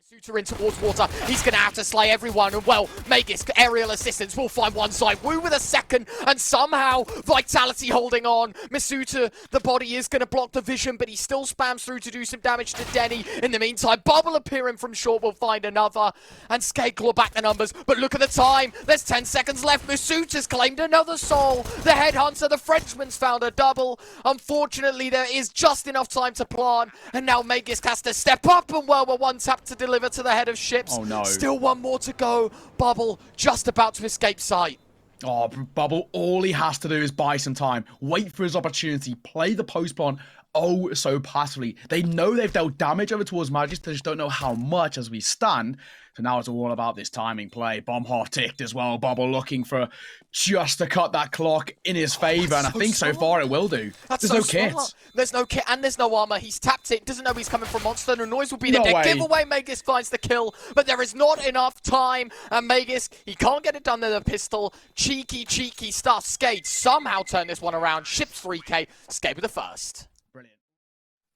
Suitor in towards water. He's going to have to slay everyone. And well, Magus, aerial assistance, will find one side. Woo with a second. And somehow, Vitality holding on. Masuta, the body is going to block the vision, but he still spams through to do some damage to Denny. In the meantime, Bubble appearing from short will find another. And SKADE claw back the numbers. But look at the time. There's 10 seconds left. Masuta's claimed another soul. The headhunter, the Frenchman's found a double. Unfortunately, there is just enough time to plant. And now Magus has to step up. And well, we're one tap to deliver to the head of ships. Oh no. Still one more to go. Bubble just about to escape sight. Oh, Bubble, all he has to do is buy some time, wait for his opportunity, play the post-plant oh so passively. They know they've dealt damage over towards Magic, they just don't know how much as we stand. So now it's all about this timing play. Bomb half ticked as well. Bubble looking for just to cut that clock in his favor, and I think so far it will do. There's no kit. There's no kit and there's no armor. He's tapped it, doesn't know he's coming from Monster. No noise will be the dead giveaway. Magus finds the kill, but there is not enough time. And Magus, he can't get it done with a pistol. Cheeky stuff. SKADE somehow turn this one around. Ships 3k. SKADE with the first. Brilliant.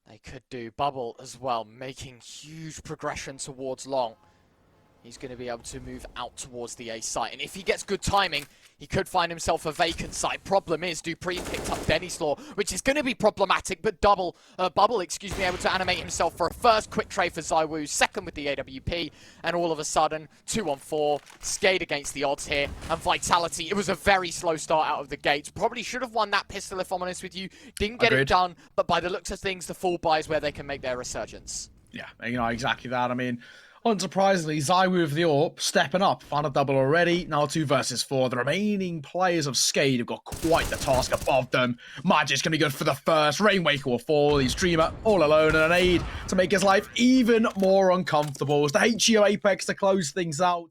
They could do. Bubble as well, making huge progression towards long. He's going to be able to move out towards the A site. And if he gets good timing, he could find himself a vacant site. Problem is, Dupree picked up Denny's Law, which is going to be problematic. But Bubble, able to animate himself for a first quick trade for ZywOo, second with the AWP. And all of a sudden, 2-on-4, SKADE against the odds here. And Vitality, it was a very slow start out of the gates. Probably should have won that pistol, if I'm honest with you. Didn't get it done. But by the looks of things, the full buy is where they can make their resurgence. Yeah, you know, exactly that. I mean, unsurprisingly, ZywOo with the AWP stepping up. Found a double already. Now 2 versus 4. The remaining players of SKADE have got quite the task above them. Magic's going to be good for the first. Rainwaker will fall. He's Dreamer all alone and an aid to make his life even more uncomfortable. It's the HEO Apex to close things out.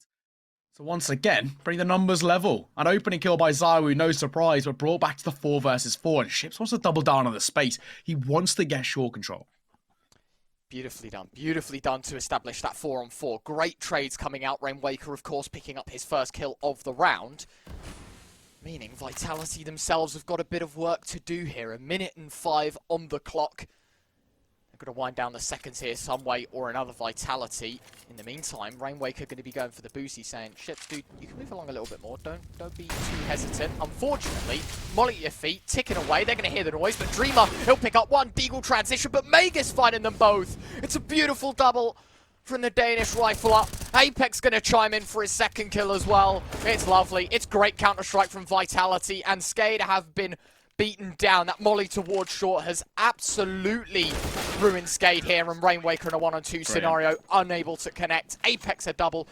So once again, bring the numbers level. An opening kill by ZywOo, no surprise, but brought back to the 4 versus 4. And Ships wants to double down on the space. He wants to get short control. Beautifully done to establish that 4-on-4. Great trades coming out. Rainwaker, of course, picking up his first kill of the round. Meaning Vitality themselves have got a bit of work to do here. 1 minute and 5 on the clock. They're going to wind down the seconds here some way or another. Vitality. In the meantime, Rainwaker going to be going for the boost. He's saying, Ships, dude, you can move along a little bit more. Don't be too hesitant. Unfortunately, Molly at your feet, ticking away. They're going to hear the noise, but Dreamer, he'll pick up one. Deagle transition, but Magus finding them both. It's a beautiful double from the Danish rifler. Apex going to chime in for his second kill as well. It's lovely. It's great Counter-Strike from Vitality, and SKADE have been beaten down. That molly towards short has absolutely ruined SKADE here, and Rainwaker in a 1-on-2 scenario, unable to connect. Apex a double.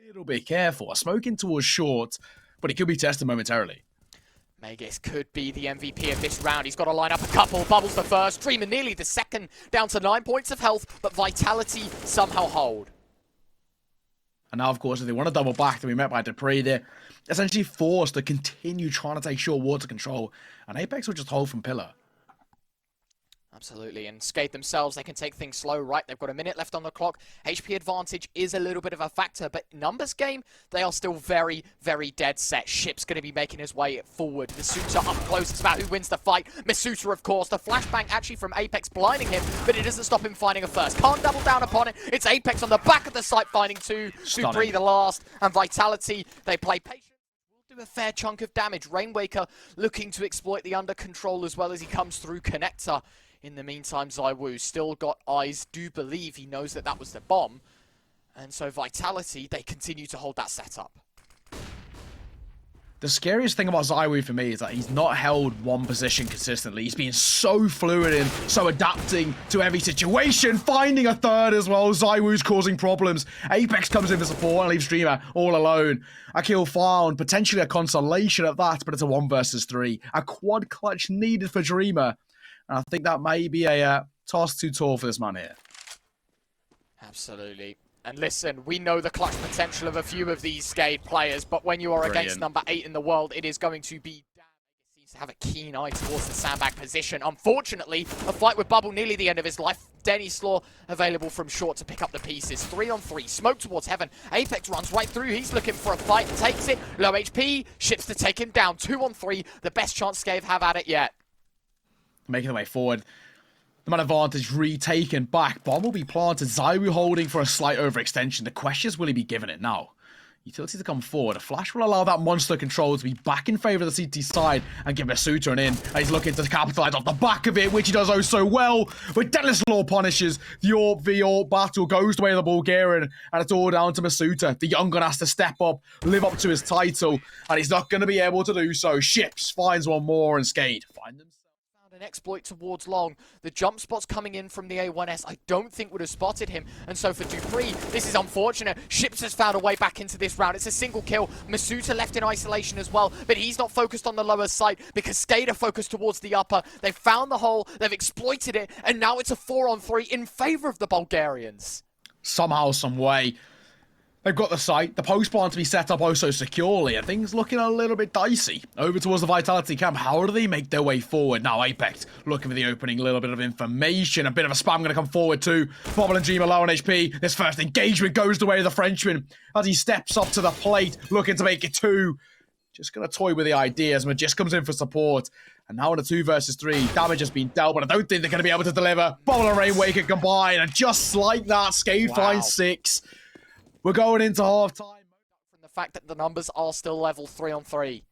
A little bit careful. Smoking towards short, but it could be tested momentarily. Magus could be the MVP of this round. He's got to line up a couple. Bubbles the first. Dreamer nearly the second. Down to 9 points of health, but Vitality somehow hold. And now, of course, if they want to double back, they'll be met by Dupree. They're essentially forced to continue trying to take short water control. And Apex will just hold from Pillar. Absolutely, and SKADE themselves, they can take things slow, right? They've got 1 minute left on the clock. HP advantage is a little bit of a factor, but numbers game, they are still very dead set. Ship's going to be making his way forward. Masuta up close, it's about who wins the fight. Masuta, of course, the flashbang actually from Apex blinding him, but it doesn't stop him finding a first. Can't double down upon it. It's Apex on the back of the site finding 2. Dupree the last, and Vitality, they play patient. A fair chunk of damage. Rainwaker looking to exploit the under control as well as he comes through connector. In the meantime, ZywOo still got eyes. Do believe he knows that that was the bomb. And so Vitality, they continue to hold that setup. The scariest thing about ZywOo for me is that he's not held one position consistently. He's been so fluid and so adapting to every situation, finding a third as well. ZywOo's causing problems. Apex comes in for support and leaves Dreamer all alone. A kill found, potentially a consolation at that, but it's a 1 versus 3. A quad clutch needed for Dreamer. And I think that may be a task too tall for this man here. Absolutely. And listen, we know the clutch potential of a few of these SKADE players, but when you are against number 8 in the world, it is going to be damn. He seems to have a keen eye towards the sandbag position. Unfortunately, a fight with Bubble nearly the end of his life. Denny Slaw available from short to pick up the pieces. 3-on-3, smoke towards heaven. Apex runs right through. He's looking for a fight, takes it. Low HP, Ships to take him down. 2-on-3, the best chance SKADE have at it yet. Making their way forward. The man advantage retaken back. Bomb will be planted. Zywoo holding for a slight overextension. The question is, will he be given it now? Utility to come forward. A flash will allow that monster control to be back in favor of the CT side and give Masuta an in. And he's looking to capitalize off the back of it, which he does oh so well. But Dennis Law punishes. The AWP v AWP battle goes the way of the Bulgarian, and it's all down to Masuta. The young gun has to step up, live up to his title, and he's not going to be able to do so. Ships finds one more, and SKADE find them. An exploit towards Long. The jump spot's coming in from the A1S. I don't think would have spotted him. And so for dupreeh, this is unfortunate. Ships has found a way back into this round. It's a single kill. Masuta left in isolation as well, but he's not focused on the lower side because SKADE are focused towards the upper. They've found the hole, they've exploited it, and now it's a 4-on-3 in favor of the Bulgarians. Somehow, some way, they've got the site, the post barn to be set up oh so securely, and things looking a little bit dicey. Over towards the Vitality camp, how do they make their way forward? Now Apex looking for the opening, little bit of information, a bit of a spam going to come forward too. Bobble and Gma low on HP. This first engagement goes the way of the Frenchman as he steps up to the plate, looking to make it 2. Just going to toy with the ideas. Magis comes in for support. And now in a 2 versus 3, damage has been dealt, but I don't think they're going to be able to deliver. Bobble and Rainwaker combine, and just like that, SKADE finds 6. We're going into half-time. From the fact that the numbers are still level 3-on-3.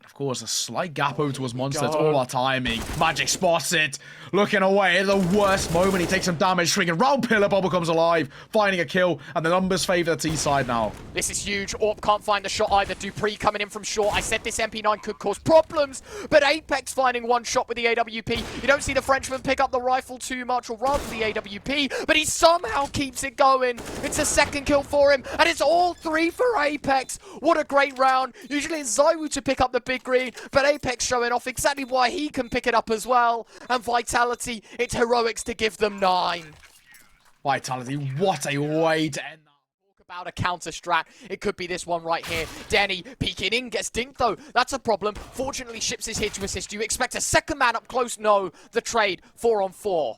Of course, a slight gap over towards Monster. It's all our timing. Magic spots it. Looking away at the worst moment. He takes some damage. Swinging round pillar. Bubble comes alive. Finding a kill. And the numbers favour the T side now. This is huge. AWP can't find the shot either. dupreeh coming in from short. I said this MP9 could cause problems. But Apex finding one shot with the AWP. You don't see the Frenchman pick up the rifle too much. Or rather the AWP. But he somehow keeps it going. It's a second kill for him. And it's all 3 for Apex. What a great round. Usually it's Zywoo to pick up the big green, but Apex showing off exactly why he can pick it up as well. And Vitality, it's heroics to give them 9. Vitality, what a way to end that. Talk about a counter strat. It could be this one right here. Denny peeking in, gets dinked though. That's a problem. Fortunately, Ships is here to assist. Do you expect a second man up close? No. The trade, 4-on-4.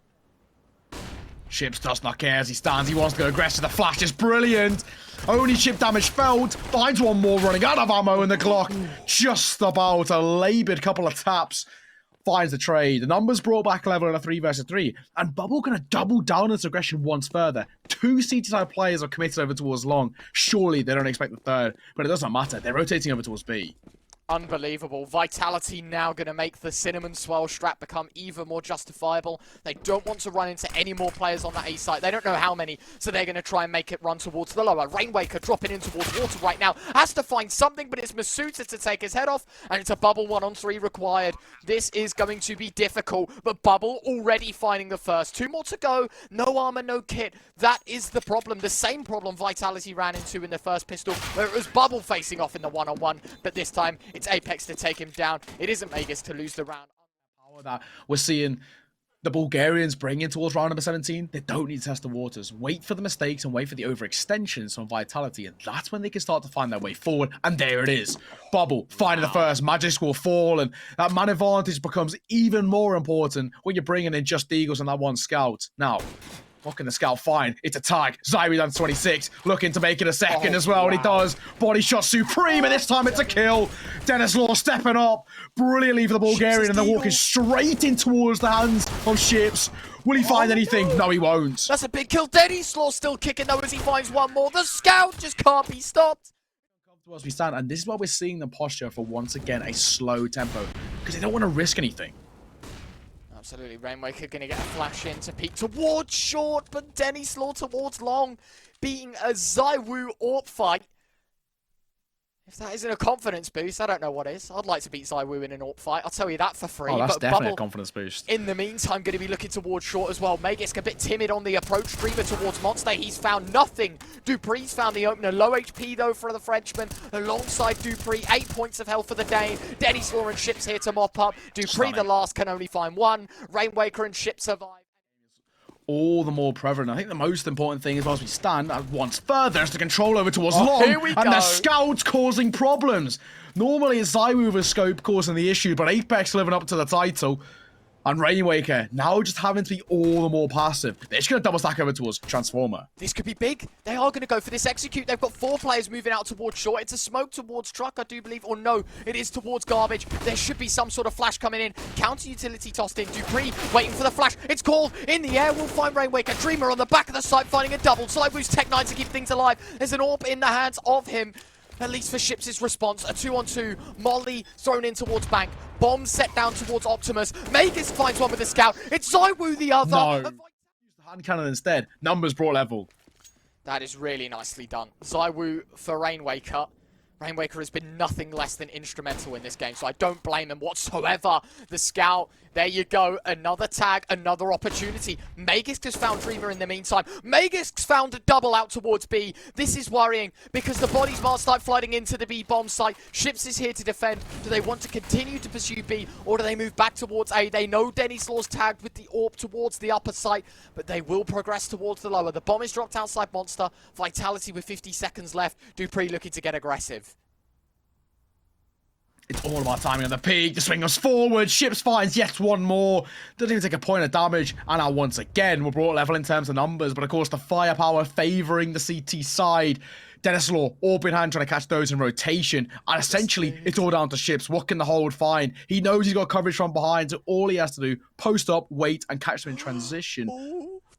Ships does not care as he stands. He wants to go aggressive. The flash is brilliant. Only ship damage felt. Finds one more running out of ammo in the clock. Just about a laboured couple of taps. Finds the trade. The numbers brought back level in a 3 versus 3. And Bubble going to double down on its aggression once further. 2 CT-side players are committed over towards Long. Surely they don't expect the third. But it doesn't matter. They're rotating over towards B. Unbelievable. Vitality now going to make the Cinnamon Swirl strat become even more justifiable. They don't want to run into any more players on that A site. They don't know how many, so they're going to try and make it run towards the lower. Rainwaker dropping in towards water right now. Has to find something, but it's Masuta to take his head off, and it's a Bubble 1-on-3 required. This is going to be difficult, but Bubble already finding the first. 2 more to go. No armor, no kit. That is the problem. The same problem Vitality ran into in the first pistol, where it was Bubble facing off in the 1-on-1, but this time it's Apex to take him down. It isn't Magus to lose the round. That we're seeing the Bulgarians bringing towards round number 17. They don't need to test the waters. Wait for the mistakes and wait for the overextensions from Vitality, and that's when they can start to find their way forward. And there it is. Bubble finding the first. Magic will fall, and that man advantage becomes even more important when you're bringing in just Eagles and that one scout. Now, what can the scout find? It's a tag. Zywoo down to 26, looking to make it a second as well, and he does. Body shot supreme, and this time it's a kill. Dennis Law stepping up brilliantly for the Bulgarian, and they're walking straight in towards the hands of Ships. Will he find anything? No, he won't. That's a big kill. Dennis Law still kicking though as he finds one more. The scout just can't be stopped. As we stand, and this is why we're seeing the posture for once again a slow tempo, because they don't want to risk anything. Absolutely, Rainwaker going to get a flash in to peek towards short, but Dennis Law towards long, beating a Zywoo AWP fight. If that isn't a confidence boost, I don't know what is. I'd like to beat Zywoo in an AWP fight. I'll tell you that for free. Oh, that's but definitely Bubble, a confidence boost. in the meantime, going to be looking towards short as well. Magisk a bit timid on the approach. Dreamer towards Monster. He's found nothing. dupreeh's found the opener. Low HP, though, for the Frenchman. Alongside dupreeh, 8 points of health for the Dane. Dennis Law and Ships here to mop up. dupreeh, the last, can only find 1. Rainwaker and Ships survive. All the more prevalent. I think the most important thing is, as we stand once further, is the control over towards Long, here we and go. the scouts causing problems. Normally it's Zywoo with a scope causing the issue, but Apex living up to the title. And Rainwaker now just having to be all the more passive. They're just going to double stack over towards Transformer. This could be big. They are going to go for this execute. They've got 4 players moving out towards short. It's a smoke towards truck, I do believe. Or no, it is towards garbage. There should be some sort of flash coming in. Counter utility tossed in. Dupree waiting for the flash. It's called in the air. We'll find Rainwaker. Dreamer on the back of the site finding a double. Sidewoo's Tech 9 to keep things alive. There's an AWP in the hands of him. At least for Ships' response, a 2-on-2. Molly thrown in towards Bank. Bomb set down towards Optimus. Magus finds one with the scout. It's Zywoo the other. No. Use the hand cannon instead. Numbers brought level. That is really nicely done. Zywoo for Rainwaker. Rainwaker has been nothing less than instrumental in this game, so I don't blame him whatsoever. The scout, there you go. Another tag, another opportunity. Magisk has found Dreamer in the meantime. Magisk's found a double out towards B. This is worrying because the bodies might start flooding into the B bomb site. Ships is here to defend. Do they want to continue to pursue B, or do they move back towards A? They know Denny Slaw's tagged with the AWP towards the upper site, but they will progress towards the lower. The bomb is dropped outside Monster. Vitality with 50 seconds left. Dupree looking to get aggressive. It's all about timing on the peak. The swing goes forward. Ships finds yet one more. Doesn't even take a point of damage. And now once again, we're brought level in terms of numbers. But of course, the firepower favouring the CT side. Dennis Law, AWP in hand, trying to catch those in rotation. And essentially, it's all down to Ships. What can the hold find? He knows he's got coverage from behind. So all he has to do, post up, wait, and catch them in transition.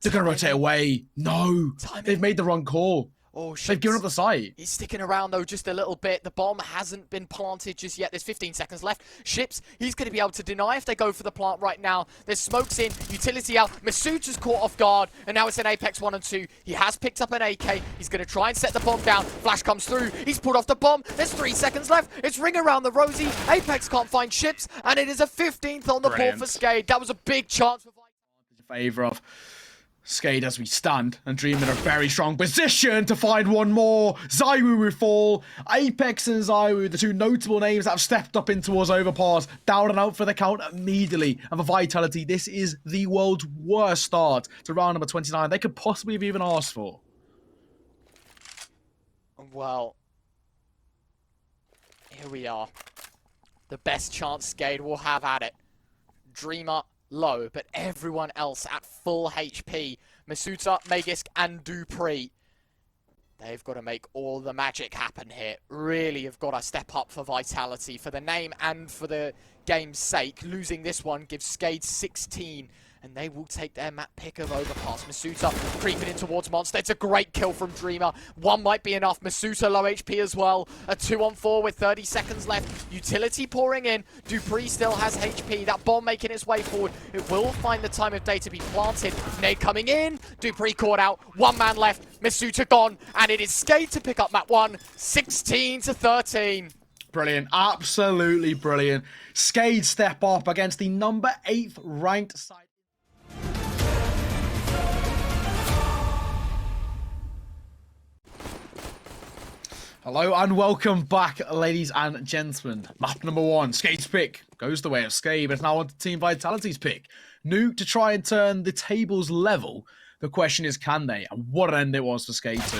They're going to rotate away. No. They've made the wrong call. Oh, shit. They've given up the site. He's sticking around, though, just a little bit. The bomb hasn't been planted just yet. There's 15 seconds left. Ships, he's going to be able to deny if they go for the plant right now. There's smokes in, utility out. Masuda's caught off guard, and now it's an Apex 1 and 2. He has picked up an AK. He's going to try and set the bomb down. Flash comes through. He's pulled off the bomb. There's 3 seconds left. It's ring around the rosy. Apex can't find Ships, and it is a 15th on the board for SKADE. That was a big chance for Favour of SKADE as we stand, and Dream in a very strong position to find one more. Zywoo will fall. Apex and Zywoo, the 2 notable names that have stepped up in towards overpass, down and out for the count immediately. And for Vitality, this is the world's worst start to round number 29 they could possibly have even asked for. Well, here we are. The best chance SKADE will have at it. Dreamer low, but everyone else at full HP. Masuda, Magisk, and Dupree. They've got to make all the magic happen here. Really have got to step up for Vitality, for the name and for the game's sake. Losing this one gives SKADE 16, and they will take their map pick of overpass. Masuda creeping in towards Monster. It's a great kill from Dreamer. 1 might be enough. Masuda low HP as well. A 2-on-4 with 30 seconds left. Utility pouring in. Dupree still has HP. That bomb making its way forward. It will find the time of day to be planted. Nade coming in. Dupree caught out. 1 man left. Masuda gone. And it is SKADE to pick up map 1. 16-13. Brilliant. Absolutely brilliant. SKADE step up against the number 8th ranked side. Hello and welcome back, ladies and gentlemen. Map number 1, SKADE's pick goes the way of SKADE, but it's now on to Team Vitality's pick. Nuke to try and turn the tables level. The question is, can they? And what an end it was for SKADE 2.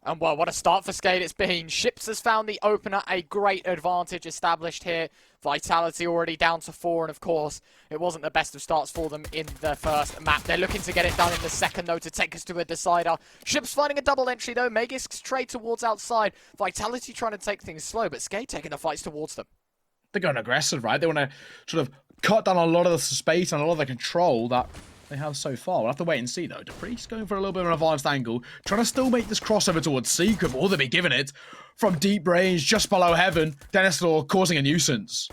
And well, what a start for SKADE it's been. Ships has found the opener, a great advantage established here. Vitality already down to 4, and of course, it wasn't the best of starts for them in the first map. They're looking to get it done in the second, though, to take us to a decider. Ships finding a double entry, though. Magisk's trade towards outside. Vitality trying to take things slow, but SKADE taking the fights towards them. They're going aggressive, right? They want to sort of cut down a lot of the space and a lot of the control that they have so far. We'll have to wait and see, though. Dupree's going for a little bit of an advanced angle, trying to still make this crossover towards Secret, but will they be giving it from deep range just below heaven? Dennis Law causing a nuisance.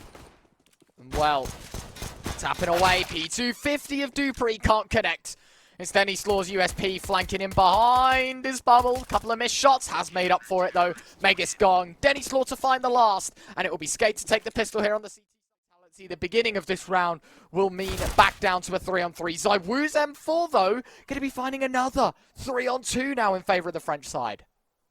Well, tapping away. P250 of Dupree can't connect. It's Denny Slaw's USP flanking in behind his bubble. Couple of missed shots. Has made up for it, though. Magisk gone. Denny Slaw to find the last. And it will be SKADE to take the pistol here on the CT. The beginning of this round will mean back down to a 3-on-3. Zywoo's M4, though, going to be finding another 3-on-2 now in favour of the French side.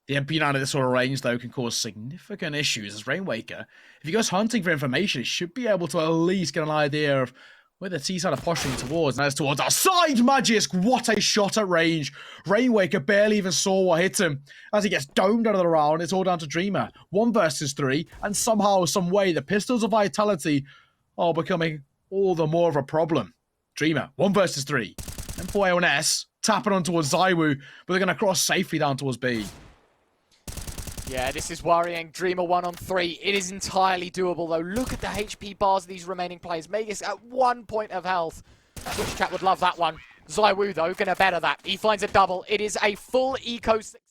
The MP9 at this sort of range, though, can cause significant issues as Rainwaker, if he goes hunting for information, he should be able to at least get an idea of where the T-side are posturing towards. And that's towards our side, Magisk! What a shot at range! Rainwaker barely even saw what hit him. As he gets domed out of the round, it's all down to Dreamer. 1 versus 3, and somehow, some way, the pistols of Vitality are becoming all the more of a problem. Dreamer, 1 versus 3. And for AONS, tapping on towards Zywoo, but they're going to cross safely down towards B. Yeah, this is worrying. Dreamer 1 on 3. It is entirely doable, though. Look at the HP bars of these remaining players. Magus at 1 point of health. Twitch chat would love that one. Zywoo, though, going to better that. He finds a double. It is a full eco success.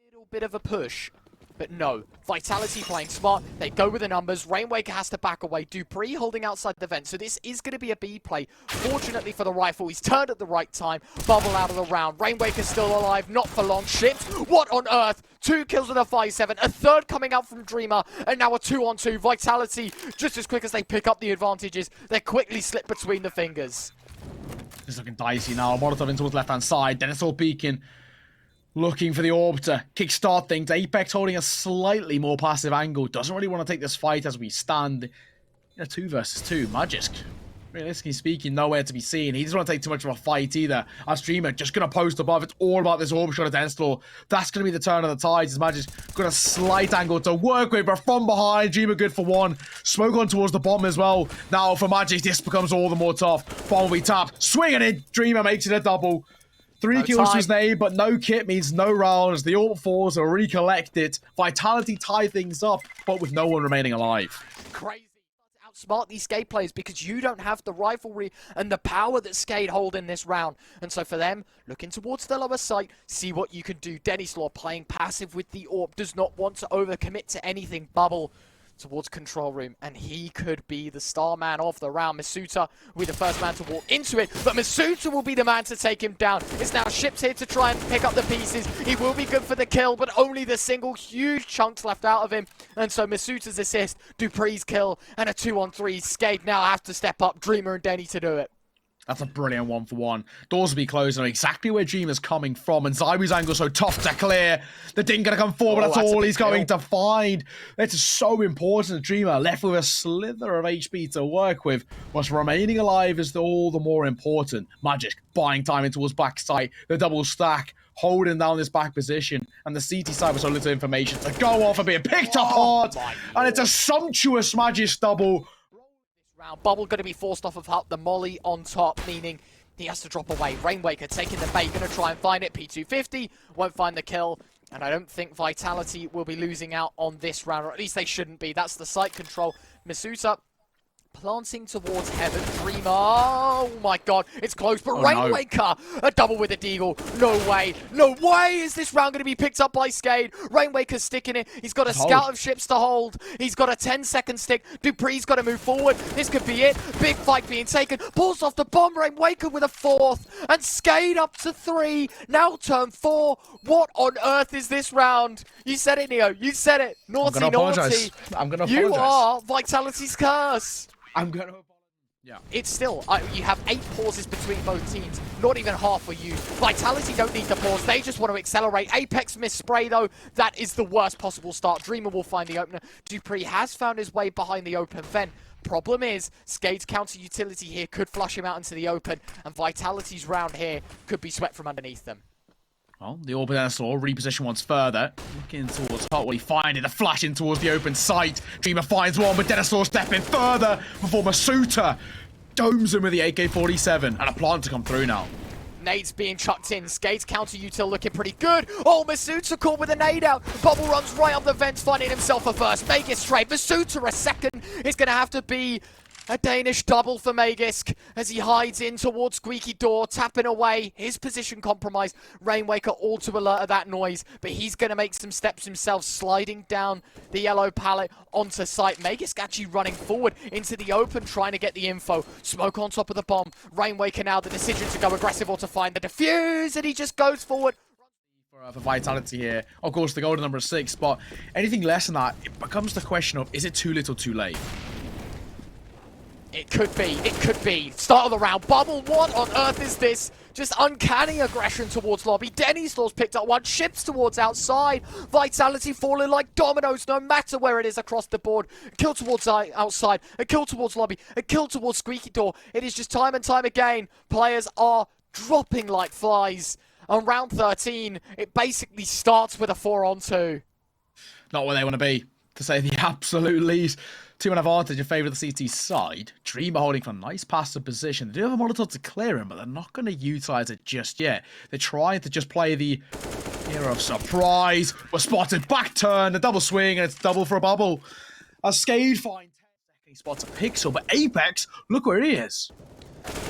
A little bit of a push. But no, Vitality playing smart. They go with the numbers. Rainwaker has to back away. Dupree holding outside the vent. So this is going to be a B play. Fortunately for the rifle, he's turned at the right time. Bubble out of the round. Rainwaker's still alive. Not for long. Ships. What on earth? 2 kills with a 5-7. A third coming out from Dreamer. And now a 2-on-2. Vitality, just as quick as they pick up the advantages, they quickly slip between the fingers. It's looking dicey now. Molotov in towards left-hand side. Dennis all peeking. Looking for the orb to kickstart things. Apex holding a slightly more passive angle. Doesn't really want to take this fight as we stand in a 2 versus 2. Magisk, realistically speaking, nowhere to be seen. He doesn't want to take too much of a fight either. Our Streamer just going to post above. It's all about this orb shot at Denslaw. That's going to be the turn of the tides. As Magisk got a slight angle to work with, but from behind, Dreamer good for 1. Smoke on towards the bomb as well. Now for Magisk, this becomes all the more tough. Bomb will be tapped. Swinging it. Dreamer makes it a double. 3 kills to his name, but no kit means no rounds. The AWP falls are recollected. Vitality tie things up, but with no one remaining alive. Crazy. Outsmart these SKADE players because you don't have the riflery and the power that SKADE hold in this round. And so for them, looking towards the lower site, see what you can do. Dennislaw playing passive with the AWP, does not want to overcommit to anything. Bubble towards control room, and he could be the star man of the round. Masuta will be the first man to walk into it, but Masuta will be the man to take him down. It's now Ships here to try and pick up the pieces. He will be good for the kill, but only the single huge chunks left out of him. And so Masuta's assist, Dupree's kill, and a 2-on-3. SKADE now have to step up. Dreamer and Denny to do it. That's a brilliant 1-for-1. Doors will be closed. I know exactly where Dreamer's coming from. And Zywoo's angle so tough to clear. The ding going to come forward. That's all he's going to find. That's so important. Dreamer left with a slither of HP to work with. What's remaining alive is all the more important. Magisk buying time in towards backside. The double stack. Holding down this back position. And the CT side with so little information to go off and being picked apart. And it's a sumptuous Magisk double. Bubble going to be forced off of the molly on top, meaning he has to drop away. Rainwaker taking the bait, going to try and find it. P250 won't find the kill, and I don't think Vitality will be losing out on this round, or at least they shouldn't be. That's the site control. Masuta planting towards heaven. Dreamer, oh my god, it's close, but Rainwaker, a double with a deagle. No way is this round going to be picked up by SKADE. Rainwaker's sticking it. He's got a scout of ships to hold. He's got a 10-second stick. Dupree's got to move forward. This could be it. Big fight being taken. Pulls off the bomb. Rainwaker with a 4th, and SKADE up to 3. Now turn 4. What on earth is this round? You said it, Neo. You said it. Naughty. I'm going to apologize. You are Vitality's curse. I'm going to apologize. Yeah. It's still, you have 8 pauses between both teams. Not even half for you. Vitality don't need to pause. They just want to accelerate. Apex miss spray, though. That is the worst possible start. Dreamer will find the opener. Dupree has found his way behind the open vent. Problem is, SKADE's counter utility here could flush him out into the open, and Vitality's round here could be swept from underneath them. Well, the Orb Dinosaur reposition once further. Looking towards Hot, what he finding? The flash in towards the open site. Dreamer finds one, but Dinosaur stepping further before Masuta domes him with the AK-47. And a plant to come through now. Nades being chucked in. SKADE's counter util looking pretty good. Oh, Masuta caught with a nade out. Bubble runs right up the vents, finding himself a first. Magisk straight. Masuta a second. It's going to have to be a Danish double for Magisk as he hides in towards Squeaky Door, tapping away. His position compromised. Rainwaker all to alert of that noise, but he's going to make some steps himself, sliding down the yellow pallet onto site. Magisk actually running forward into the open, trying to get the info. Smoke on top of the bomb. Rainwaker now the decision to go aggressive or to find the defuse, and he just goes forward. For Vitality here. Of course, the golden number is 6, but anything less than that, it becomes the question of, is it too little too late? It could be. It could be. Start of the round. Bubble, what on earth is this? Just uncanny aggression towards lobby. Dennislaw's picked up one. Ships towards outside. Vitality falling like dominoes no matter where it is across the board. A kill towards outside. A kill towards lobby. A kill towards Squeaky Door. It is just time and time again. Players are dropping like flies. On round 13, it basically starts with a 4-on-2. Not where they want to be. to say the absolute least. 2-1 advantage in favour of the CT side. Dreamer holding for a nice passive position. They do have a Molotov to clear him, but they're not going to utilise it just yet. They're trying to just play the era of surprise. We're spotted, back turn, the double swing, and it's double for a bubble. As SKADE find 10 seconds, he spots a pixel, but Apex, look where he is.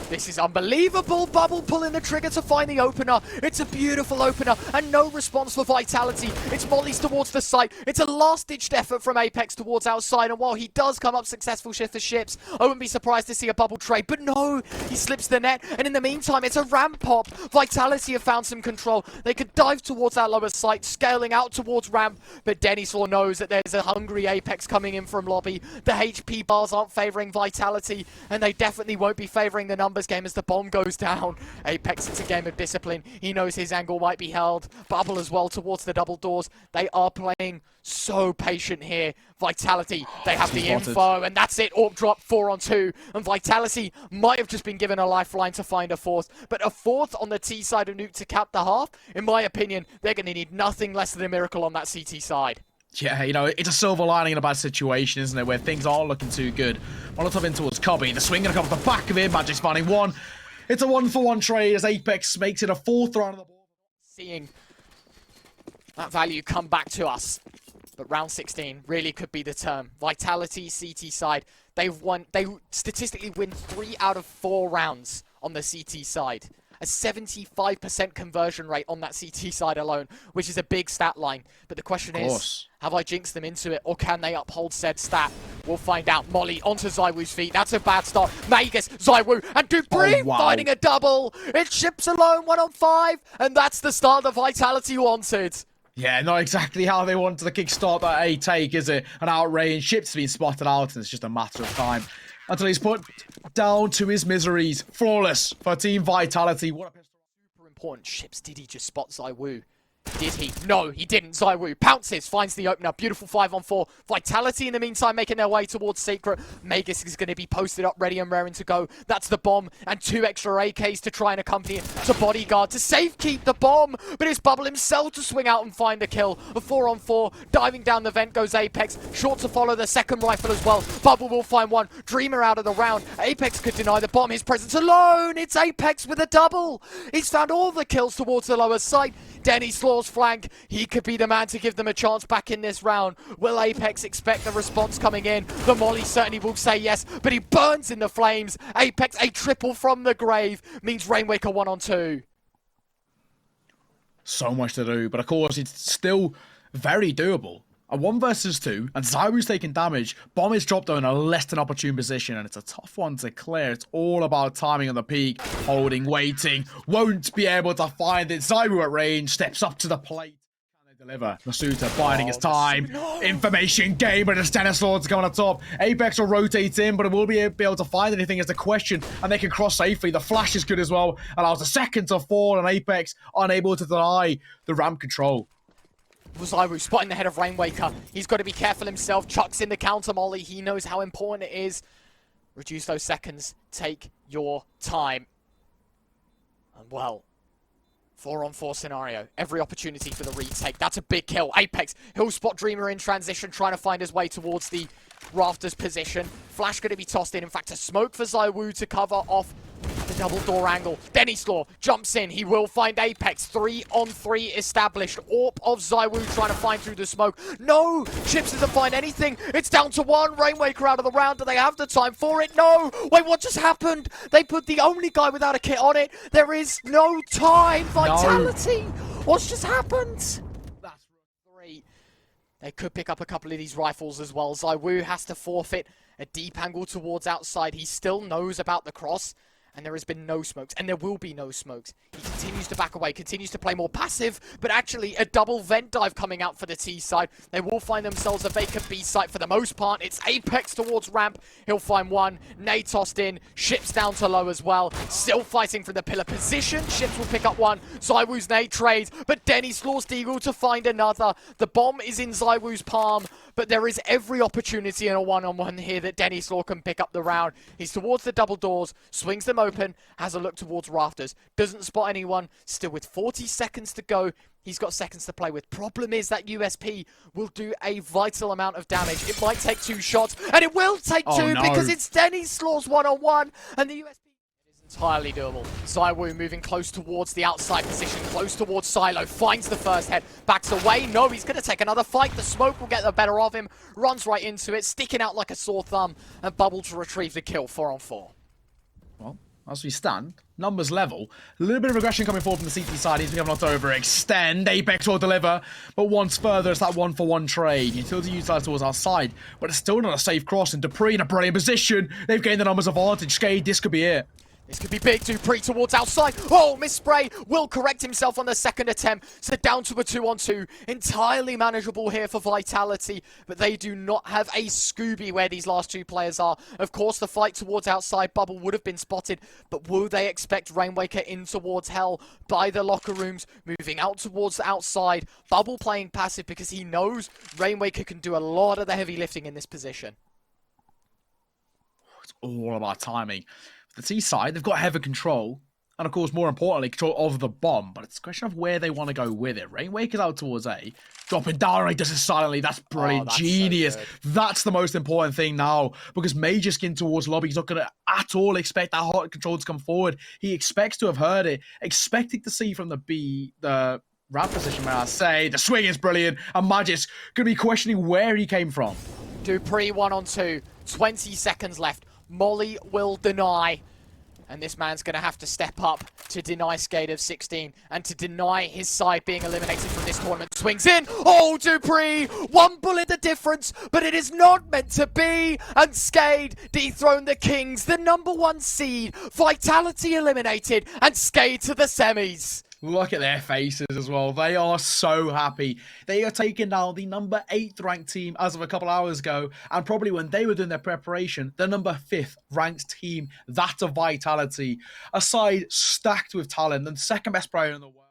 This is unbelievable. Bubble pulling the trigger to find the opener. It's a beautiful opener and no response for Vitality. It's Molly's towards the site. It's a last-ditched effort from Apex towards outside, and while he does come up successful shift for ships, I wouldn't be surprised to see a bubble trade, but no, he slips the net, and in the meantime, it's a ramp pop. Vitality have found some control. They could dive towards that lower site, scaling out towards ramp, but Dennyslaw knows that there's a hungry Apex coming in from lobby. The HP bars aren't favouring Vitality, and they definitely won't be favouring the numbers game as the bomb goes down. Apex, it's a game of discipline. He knows his angle might be held. Bubble as well towards the double doors. They are playing so patient here. Vitality, they have the info, and that's it. Orc drop 4 on 2, and Vitality might have just been given a lifeline to find a fourth, but a fourth on the T side of Nuke to cap the half, in my opinion, they're going to need nothing less than a miracle on that CT side. Yeah, you know, it's a silver lining in a bad situation, isn't it, where things aren't looking too good. Molotov in towards Cubby. The swing going to come off the back of him. Magic's finding one. It's a 1-for-1 trade as Apex makes it a 4th round of the ball. Seeing that value come back to us. But round 16 really could be the term. Vitality, CT side, they statistically win 3 out of 4 rounds on the CT side. A 75% conversion rate on that CT side alone, which is a big stat line. But the question is, have I jinxed them into it, or can they uphold said stat? We'll find out. Molly onto Zywoo's feet. That's a bad start. Magus, Zywoo, and Dupree finding a double. It's Ships alone, 1 on 5, and that's the start that Vitality wanted. Yeah, not exactly how they wanted to kickstart that A take, is it? An outrange. Ship's been spotted out, and it's just a matter of time until he's put down to his miseries. Flawless for Team Vitality. What a pistol. Super important. Ships, did he just spot Zywoo? Did he? No, he didn't. Zywoo pounces, finds the opener. Beautiful 5 on 4. Vitality in the meantime making their way towards Secret. Magus is going to be posted up, ready and raring to go. That's the bomb, and 2 extra AKs to try and accompany it to Bodyguard to safekeep the bomb. But it's Bubble himself to swing out and find the kill. A 4 on 4. Diving down the vent goes Apex. Short to follow the second rifle as well. Bubble will find one. Dreamer out of the round. Apex could deny the bomb. His presence alone. It's Apex with a double. He's found all the kills towards the lower site. Dennyslaw's flank, he could be the man to give them a chance back in this round. Will Apex expect the response coming in? The Molly certainly will say yes, but he burns in the flames. Apex, a triple from the grave, means Rainwaker 1 on 2. So much to do, but of course it's still very doable. A 1 versus 2, and Zywoo's taking damage. Bomb is dropped though in a less than opportune position, and it's a tough one to clear. It's all about timing on the peak, holding, waiting, won't be able to find it. Zywoo at range, steps up to the plate. Can they deliver? Masuta biding his time. Information game, but it's Dennyslaw to come on the top. Apex will rotate in, but it will be able to find anything is the question, and they can cross safely. The flash is good as well. Allows the second to fall, and Apex unable to deny the ramp control. Zywoo spotting the head of Rainwaker. He's got to be careful himself. Chucks in the counter molly. He knows how important it is. Reduce those seconds. Take your time. And well, 4 on 4 scenario. Every opportunity for the retake. That's a big kill. Apex, he'll spot Dreamer in transition, trying to find his way towards the rafters position. Flash going to be tossed in. In fact, a smoke for Zywoo to cover off the double door angle. Dennyslaw jumps in. He will find Apex. 3 on 3 established. AWP of Zywoo trying to find through the smoke. No! Ships doesn't find anything. It's down to 1. Rainwaker out of the round. Do they have the time for it? No! Wait, what just happened? They put the only guy without a kit on it. There is no time. Vitality! What's just happened? That's 3. They could pick up a couple of these rifles as well. Zywoo has to forfeit a deep angle towards outside. He still knows about the cross. And there has been no smokes, and there will be no smokes. He continues to back away, continues to play more passive, but actually a double vent dive coming out for the T side. They will find themselves a vacant B site for the most part. It's Apex towards ramp. He'll find one. Nade tossed in. Ships down to low as well. Still fighting from the pillar position. Ships will pick up one. Zywoo's nade trades, but Dennyslaw's Deagle to find another. The bomb is in Zywoo's palm, but there is every opportunity in a one-on-one here that Dennyslaw can pick up the round. He's towards the double doors, swings them open, has a look towards rafters, doesn't spot anyone, still with 40 seconds to go. He's got seconds to play with. Problem is that USP will do a vital amount of damage. It might take 2 shots, and it will take 2 no. because it's Denny Slaws 1-on-1, and the USP is entirely doable. Zywoo moving close towards the outside position, close towards Silo, finds the first head, backs away. No, he's going to take another fight. The smoke will get the better of him, runs right into it, sticking out like a sore thumb, and Bubble to retrieve the kill, 4-on-4. Well, as we stand, numbers level. A little bit of aggression coming forward from the CT side. He's become knocked over. Extend. Apex will deliver. But once further, it's that 1-for-1 trade. Utility utilized towards our side. But it's still not a safe cross. And Dupree in a brilliant position. They've gained the numbers advantage. SKADE, this could be it. This could be big. Dupree towards outside. Oh, miss spray. Will correct himself on the second attempt. So down to a 2-on-2. Entirely manageable here for Vitality. But they do not have a Scooby where these last 2 players are. Of course, the fight towards outside Bubble would have been spotted. But will they expect Rainwaker in towards Hell by the locker rooms? Moving out towards the outside. Bubble playing passive because he knows Rainwaker can do a lot of the heavy lifting in this position. It's all about timing. The T side, they've got heavy control, and of course, more importantly, control of the bomb, but it's a question of where they want to go with it. Rainwaker's out towards A, dropping down, and he does it silently. That's brilliant. That's genius. so That's the most important thing now, because Major skin towards lobby, he's not going to at all expect that hot control to come forward. He expects to have heard it, expecting to see from the ramp position, may I say. The swing is brilliant, and Magic's going to be questioning where he came from. Dupree 1-on-2. 20 seconds left. Molly will deny. And this man's going to have to step up to deny SKADE of 16 and to deny his side being eliminated from this tournament. Swings in. Oh, Dupree! 1 bullet the difference, but it is not meant to be. And SKADE dethrone the Kings, the #1 seed. Vitality eliminated and SKADE to the semis. Look at their faces as well. They are so happy. They are taking down the #8 ranked team as of a couple hours ago. And probably when they were doing their preparation, the #5 ranked team, that of Vitality. A side stacked with talent and second best player in the world.